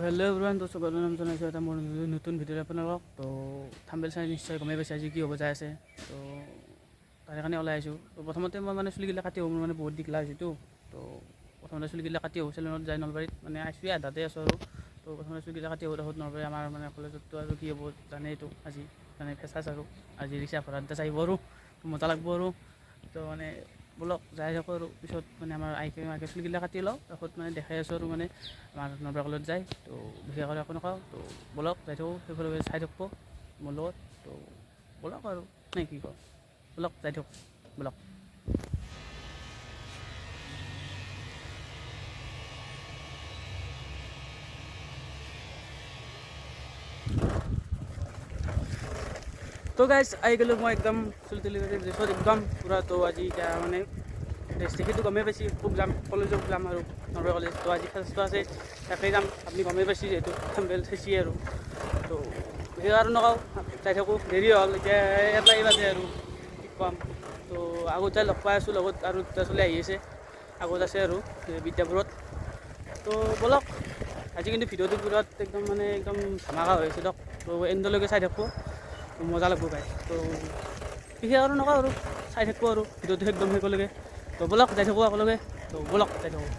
Hello' everyone, তো স্বাগতম জনাইছোঁ এটা মোৰ নতুন ভিডিঅ'ত আপোনালোকক। তো থাম্বনেইল চাই নিশ্চয় গমেই পাইছে আজি কি হ'ব যাই আছে। তো তাৰে কাৰণে ওলাই আহিছোঁ। তো প্ৰথমতে মই মানে চুলিগিলা কাটি আহোঁ, মোৰ মানে বহুত দীঘলা হৈছেতো। তো প্ৰথমতে চুলিগিলা কাটি আহোঁ, চেলুনত যাই নলবাৰীত মানে আইছোঁ আধাতে আছোঁ আৰু। তো প্ৰথমতে চুলিগিলা কাটি আহোঁ, নলবাৰী আমাৰ মানে কলেজততো আৰু কি হ'ব জানেইতো, আজি মানে ফেচাছ আৰু আজি ৰিক্সা ভাড়াত আহিব আৰু মজা লাগব আৰু। তো মানে বলক যাই থাকোঁ আৰু পিছত মানে আমাৰ আইকে চুলিগিলা কাটি লওঁ, তাৰপিছত মানে দেখাই আছোঁ আৰু মানে আমাৰ নলবাৰী কলেজ যায়। তো বিশেষ কৰি একো নকওঁ, তো বলক যাই থাকোঁ, সেইফালে চাই থাকব মোৰ লগত। তো বলক আৰু নে কি কওঁ, বলক যাই থাকোঁ বলক। তো গাইজ আহি গ'লোঁ মই একদম চুলি তুলি ড্ৰেছত একদম পূৰা। তো আজি এতিয়া মানে ড্ৰেছ দেখিতো গমেই পাইছে, খুব যাম কলেজত যাম আৰু নলবাৰী কলেজ। তো আজি ফেষ্টটো আছে, তাকেই যাম। আপুনি গমেই পাইছে যিহেতু থাম্বনেইল চাইছে আৰু। তো সেই আৰু নকওঁ, যাই থাকোঁ। দেৰি হ'ল এতিয়া এটাই বাজে আৰু কি ক'ম। তো আগতে লগ পাই আছোঁ, লগত আৰু দুটা চলি আহি আছে, আগত আছে আৰু বিদ্যাপুৰত। তো বলক আজি কিন্তু ভিডিঅ'টো পুৰা একদম মানে একদম ধামাকা হৈ আছে দিয়ক। তো এণ্ডলৈকে চাই থাকব, মজা লাগব গাই। তো বিশেষ আৰু নকওঁ আৰু চাই থাকব আৰু ভিডিঅ'টো একদম শেষলৈকে। তো বলক যাই থাকোঁ একেলগে। তো বলক যাই থাকোঁ।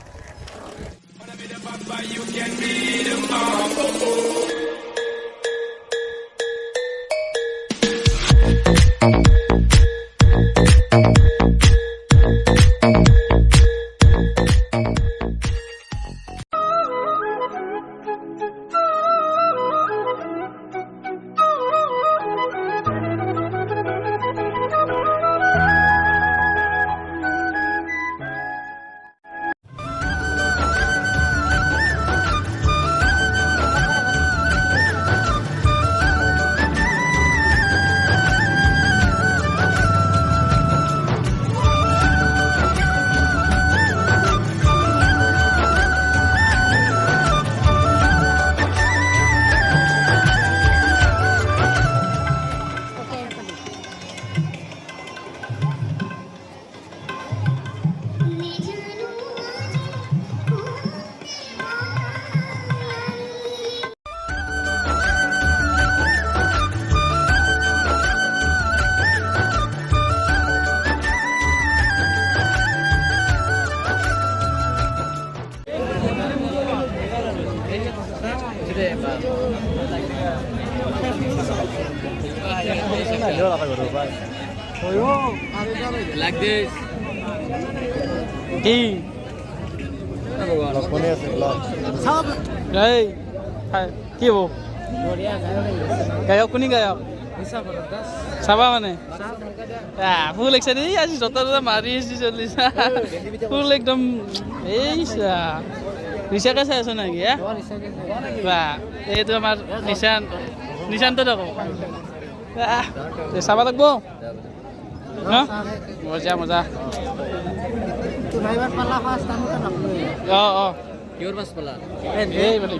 Like this. কি এই কি হ'ব গায়ক? কোনি গায়ক চাবা মানে ফুল লাগিছে দেই আজি জোতা জোতা মাৰি আছি চলিছা ফুল একদম। এই ৰিচাকে চাই আছ নেকি? বা এইটো আমাৰ নিশান্ত দেখো চাব লাগব ন। মজা মজা। অঁ অঁ Your mas pala. এই মানে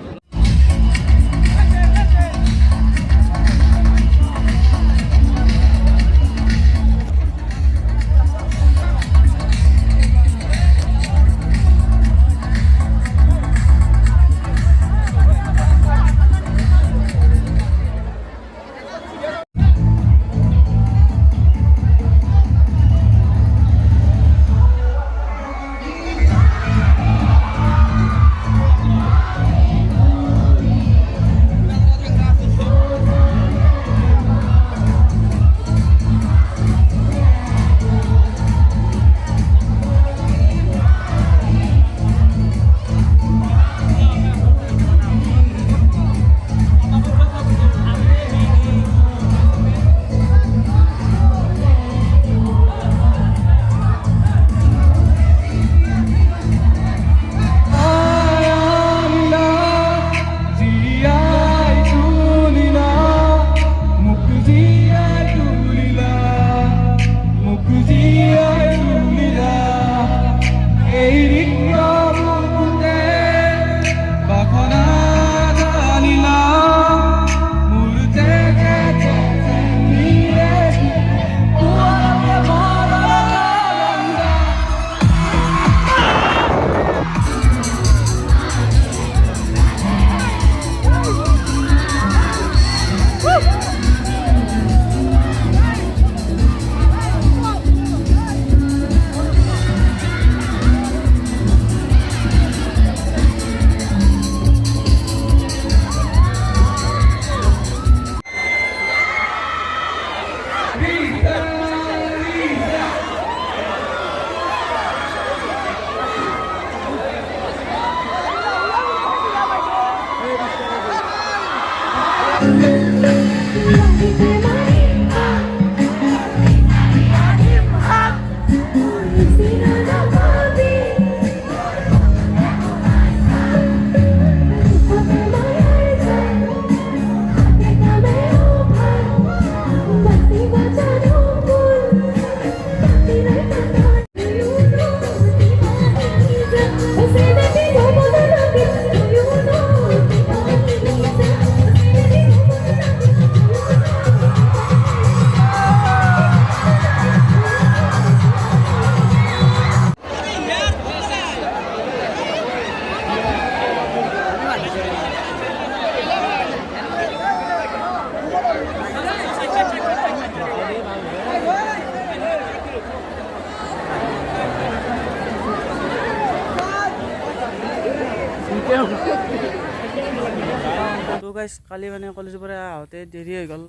তো গাইজ কালি মানে কলেজৰ পৰা আহোঁতে দেৰি হৈ গ'ল,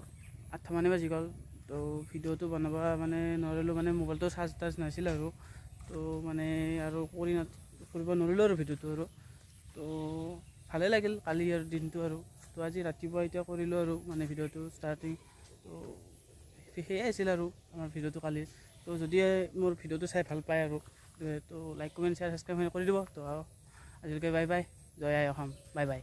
8 মানে বাজি গ'ল। তো ভিডিঅ'টো বনাব মানে নোৱাৰিলোঁ, মানে মোবাইলটো চাৰ্জ টাৰ্জ নাছিল আৰু। তো মানে আৰু কৰিব নোৱাৰিলোঁ আৰু ভিডিঅ'টো আৰু। তো ভালে লাগিল কালি আৰু দিনটো আৰু। তো আজি ৰাতিপুৱা এতিয়া কৰিলোঁ আৰু মানে ভিডিঅ'টো ষ্টাৰ্টিং। তো সেয়াই আছিল আৰু আমাৰ ভিডিঅ'টো কালি। তো যদি মোৰ ভিডিঅ'টো চাই ভাল পায় আৰু তো লাইক কমেণ্ট শ্বেয়াৰ ছাবস্ক্ৰাইব কৰি দিব। তো আজিলৈকে বাই বাই, জয় আই অসম, বাই বাই।